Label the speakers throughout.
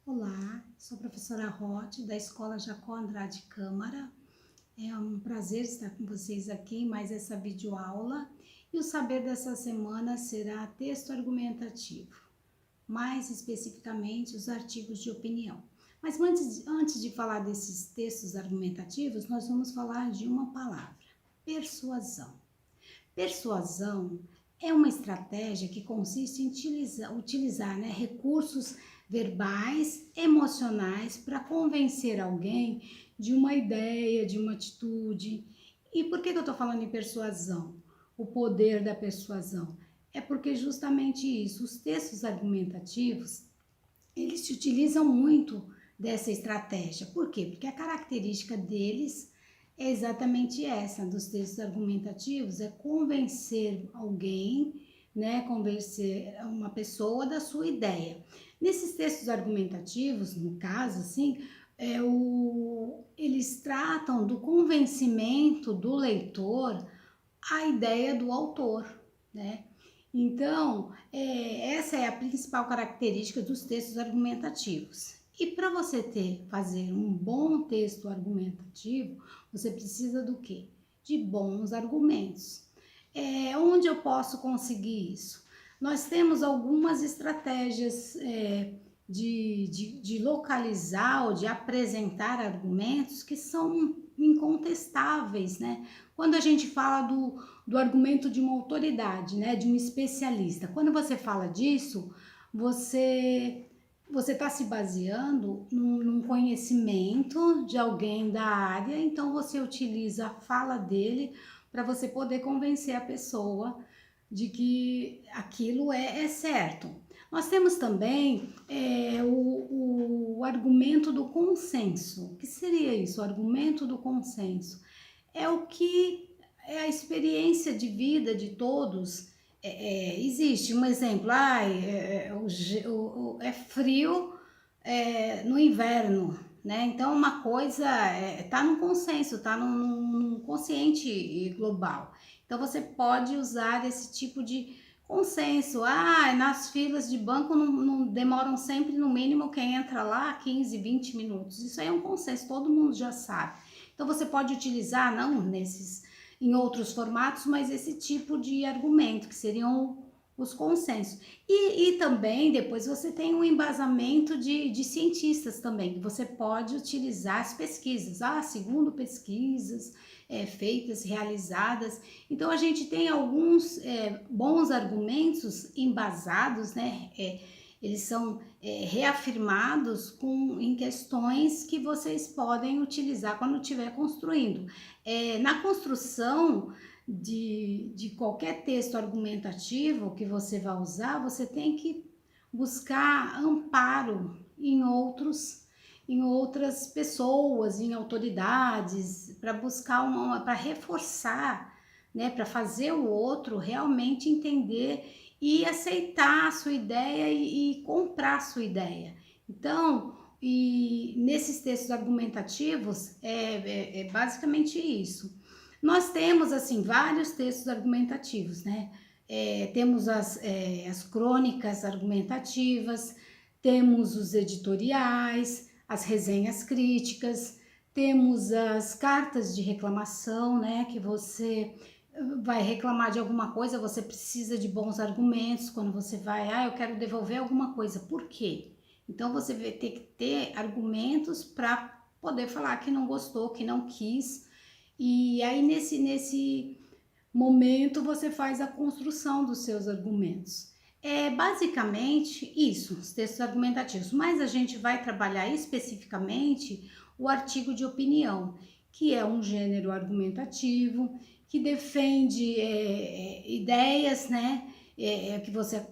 Speaker 1: Olá, sou a professora Roth, da Escola Jacó Andrade Câmara. É um prazer estar com vocês aqui em mais essa videoaula. E o saber dessa semana será texto argumentativo, mais especificamente os artigos de opinião. Mas antes de falar desses textos argumentativos, nós vamos falar de uma palavra: persuasão. Persuasão é uma estratégia que consiste em utilizar recursos verbais, emocionais para convencer alguém de uma ideia, de uma atitude. E por que eu estou falando em persuasão? O poder da persuasão. É porque justamente isso, os textos argumentativos, eles se utilizam muito dessa estratégia. Por quê? Porque a característica deles é exatamente essa, dos textos argumentativos, é convencer alguém, convencer uma pessoa da sua ideia. Nesses textos argumentativos, no caso, assim, eles tratam do convencimento do leitor à ideia do autor, né? Então, essa é a principal característica dos textos argumentativos. E para você fazer um bom texto argumentativo, você precisa do quê? De bons argumentos. Onde eu posso conseguir isso? Nós temos algumas estratégias de localizar ou de apresentar argumentos que são incontestáveis, né? Quando a gente fala do argumento de uma autoridade, né, de um especialista, quando você fala disso, você está se baseando num conhecimento de alguém da área, então você utiliza a fala dele para você poder convencer a pessoa de que aquilo é certo. Nós temos também o argumento do consenso. O que seria isso? O argumento do consenso é o que é a experiência de vida de todos. Existe um exemplo, é frio no inverno, né? Então uma coisa está no consenso, está num consciente global. Então você pode usar esse tipo de consenso. Nas filas de banco não demoram sempre, no mínimo, quem entra lá 15, 20 minutos. Isso aí é um consenso, todo mundo já sabe. Então você pode utilizar, não em outros formatos, mas esse tipo de argumento, que seriam os consensos. E também depois você tem um embasamento de cientistas também, que você pode utilizar as pesquisas, segundo pesquisas feitas, realizadas. Então a gente tem alguns bons argumentos embasados, né? Eles são reafirmados em questões que vocês podem utilizar quando estiver construindo. Na construção de qualquer texto argumentativo que você vai usar, você tem que buscar amparo em outras pessoas, em autoridades, para buscar para reforçar, né, para fazer o outro realmente entender e aceitar a sua ideia e comprar a sua ideia. Então, e nesses textos argumentativos é basicamente isso. Nós temos assim vários textos argumentativos, né? Temos as crônicas argumentativas, temos os editoriais, as resenhas críticas, temos as cartas de reclamação, né? Que você vai reclamar de alguma coisa, você precisa de bons argumentos. Quando você vai, eu quero devolver alguma coisa, por quê? Então você vai ter que ter argumentos para poder falar que não gostou, que não quis. E aí nesse momento você faz a construção dos seus argumentos. É basicamente isso, os textos argumentativos, mas a gente vai trabalhar especificamente o artigo de opinião, que é um gênero argumentativo que defende ideias, né? Que você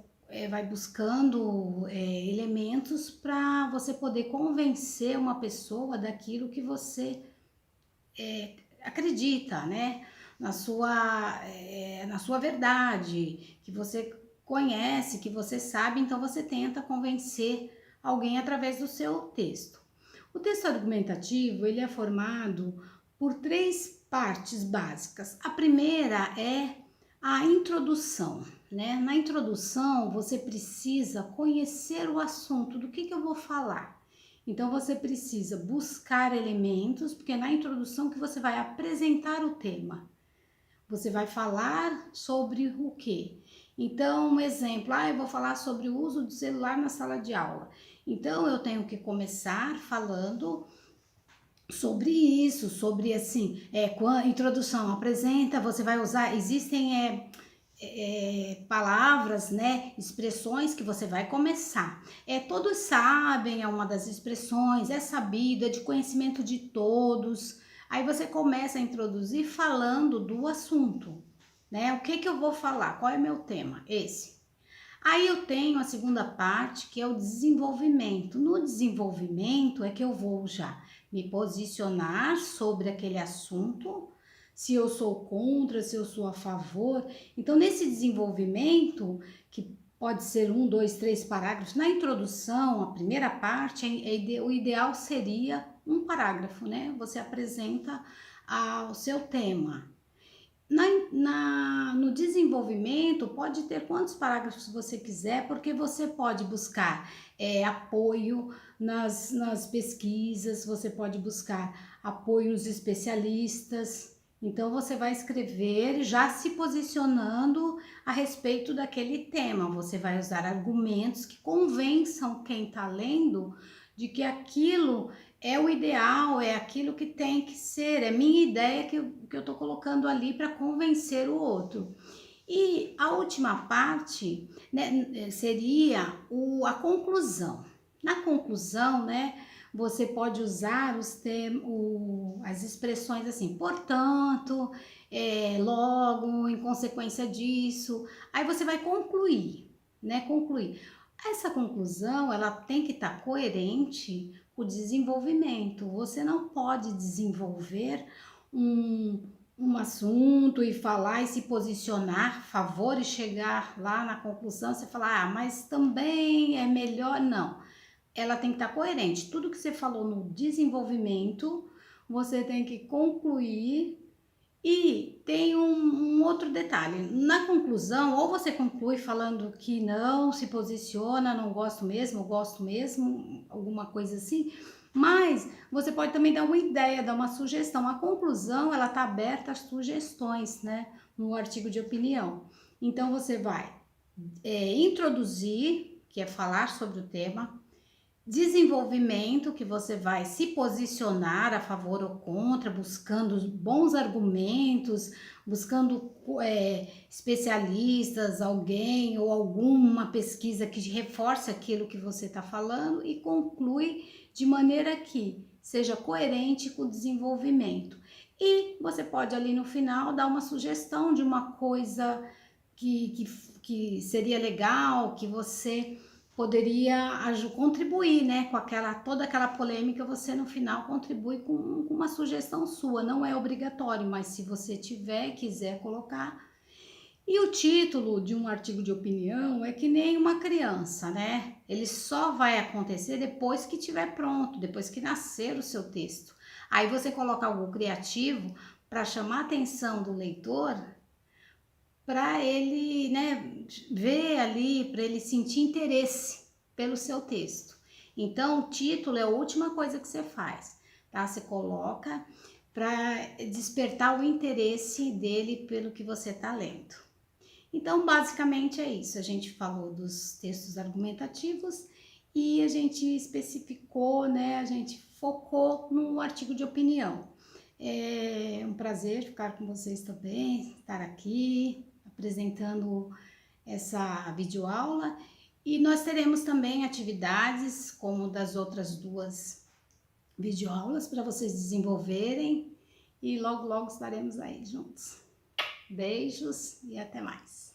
Speaker 1: vai buscando elementos para você poder convencer uma pessoa daquilo que você acredita, né? Na sua verdade, que você conhece, que você sabe, então você tenta convencer alguém através do seu texto. O texto argumentativo, ele é formado por 3 partes básicas. A primeira é a introdução, né? Na introdução, você precisa conhecer o assunto, do que eu vou falar. Então você precisa buscar elementos, porque é na introdução que você vai apresentar o tema. Você vai falar sobre o quê? Então, um exemplo, eu vou falar sobre o uso do celular na sala de aula. Então, eu tenho que começar falando sobre isso, sobre assim, introdução, apresenta, você vai usar, existem palavras, né, expressões que você vai começar. Todos sabem, é uma das expressões, é sabido, é de conhecimento de todos. Aí você começa a introduzir falando do assunto, né? O que que eu vou falar? Qual é meu tema? Esse. Aí eu tenho a segunda parte, que é o desenvolvimento. No desenvolvimento é que eu vou já me posicionar sobre aquele assunto, se eu sou contra, se eu sou a favor. Então, nesse desenvolvimento, que pode ser 1, 2, 3 parágrafos, na introdução, a primeira parte, o ideal seria um parágrafo, né? Você apresenta o seu tema. No desenvolvimento, pode ter quantos parágrafos você quiser, porque você pode buscar apoio nas pesquisas, você pode buscar apoio nos especialistas. Então, você vai escrever já se posicionando a respeito daquele tema. Você vai usar argumentos que convençam quem está lendo de que aquilo é o ideal, é aquilo que tem que ser, é minha ideia que eu estou colocando ali para convencer o outro. E a última parte, né, seria a conclusão. Na conclusão, né, você pode usar as expressões assim, portanto, logo, em consequência disso. Aí você vai concluir, né? Concluir. Essa conclusão, ela tem que estar coerente com o desenvolvimento. Você não pode desenvolver um assunto e falar e se posicionar a favor e chegar lá na conclusão, você falar, mas também é melhor. Não, ela tem que estar coerente. Tudo que você falou no desenvolvimento, você tem que concluir. E tem um outro detalhe, na conclusão, ou você conclui falando que não, se posiciona, não gosto mesmo, gosto mesmo, alguma coisa assim, mas você pode também dar uma ideia, dar uma sugestão. A conclusão, ela está aberta às sugestões, né, no artigo de opinião. Então, você vai introduzir, que é falar sobre o tema, desenvolvimento, que você vai se posicionar a favor ou contra, buscando bons argumentos, buscando especialistas, alguém ou alguma pesquisa que reforce aquilo que você está falando, e conclui de maneira que seja coerente com o desenvolvimento. E você pode ali no final dar uma sugestão de uma coisa que seria legal, que você poderia contribuir, né, com toda aquela polêmica. Você no final contribui com uma sugestão sua, não é obrigatório, mas se você quiser colocar. E o título de um artigo de opinião é que nem uma criança, né? Ele só vai acontecer depois que estiver pronto, depois que nascer o seu texto. Aí você coloca algo criativo para chamar a atenção do leitor, para ele, né, ver ali, para ele sentir interesse pelo seu texto. Então, o título é a última coisa que você faz, tá? Você coloca para despertar o interesse dele pelo que você está lendo. Então, basicamente é isso. A gente falou dos textos argumentativos e a gente especificou, né? A gente focou no artigo de opinião. É um prazer ficar com vocês também, estar aqui apresentando essa videoaula, e nós teremos também atividades como das outras duas videoaulas para vocês desenvolverem, e logo estaremos aí juntos. Beijos e até mais!